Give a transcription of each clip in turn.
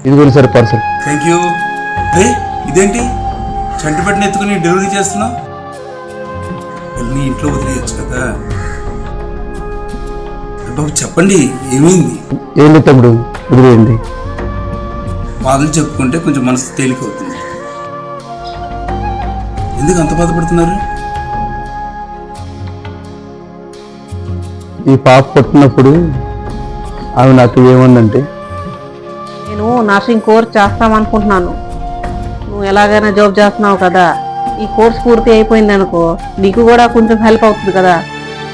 ఇదిగోండి sir parcel. Thank you. రే ఇదేంటి చంటి పెట్టిన ఎత్తుకుని డెలివరీ చేస్తున్నావు? వెళ్ళి ఇంట్లో వదిలేయచ్చు కదా. బాబు చెప్పండి ఏమైంది? ఏం లేదు తమ్ముడు, వదిలేయండి. బాధలు చెప్పుకుంటే కొంచెం మనసు తేలిక అవుతుంది. ఎందుకు అంత బాధపడుతున్నారు? ఈ పాప పుట్టినప్పుడు ఆమె నాకు ఏమందంటే, నేను నర్సింగ్ కోర్స్ చేస్తామనుకుంటున్నాను, నువ్వు ఎలాగైనా జాబ్ చేస్తున్నావు కదా, ఈ కోర్స్ పూర్తి అయిపోయింది అనుకో నీకు కూడా కొంచెం హెల్ప్ అవుతుంది కదా,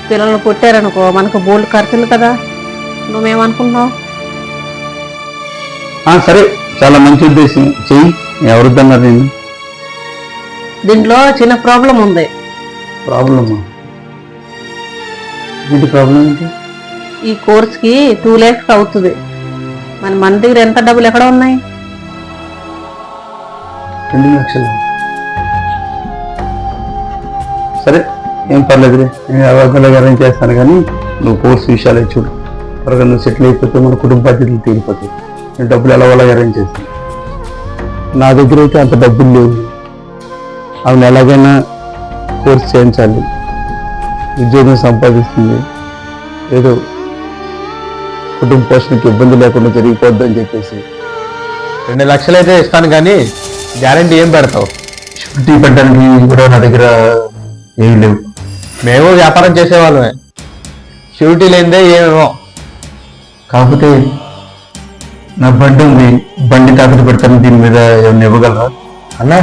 పిల్లలు పుట్టారనుకో మనకు బోల్డ్ ఖర్చులు కదా, నువ్వేమనుకుంటున్నావు? సరే చాలా మంచి ఉద్దేశం, చెయ్యి, ఎవరిద్దన్నారు నేను. దీంట్లో చిన్న ప్రాబ్లం ఉంది. ప్రాబ్లమా? ఏంటి ప్రాబ్లం ఏంటి? ఈ కోర్స్కి 2 lakhs అవుతుంది. మన దగ్గర ఎంత డబ్బులు ఎక్కడ ఉన్నాయి? 2 లక్షలు. సరే ఏం పర్లేదులే, నేను అవగాహన అరేంజ్ చేస్తాను, కానీ నువ్వు కోర్స్ విషయాలే చూడు. త్వరగా నువ్వు సెటిల్ అయిపోతే మన కుటుంబ బాధ్యతలు తీరిపోతాయి. నేను డబ్బులు ఎలా అరేంజ్ చేస్తాను. నా దగ్గర అయితే అంత డబ్బులు లేవు. ఆమెను ఎలాగైనా కోర్స్ చేయించాలి, ఉద్యోగం సంపాదిస్తుంది, ఏదో కుటుంబ పోషణకి ఇబ్బంది లేకుండా జరిగిపోద్దని చెప్పేసి 2 లక్షలు అయితే ఇస్తాను, కానీ గ్యారంటీ ఏం పెడతావు? షూరిటీ పెట్టడానికి కూడా నా దగ్గర ఏమి లేవు. మేము వ్యాపారం చేసేవాళ్ళమే, షూరిటీ లేనిదే ఏమేమో. కాకపోతే నా బండి ఉంది, బండి తాకట్టు పెడతాను, దీని మీద ఏమైనా ఇవ్వగలరా? అన్నా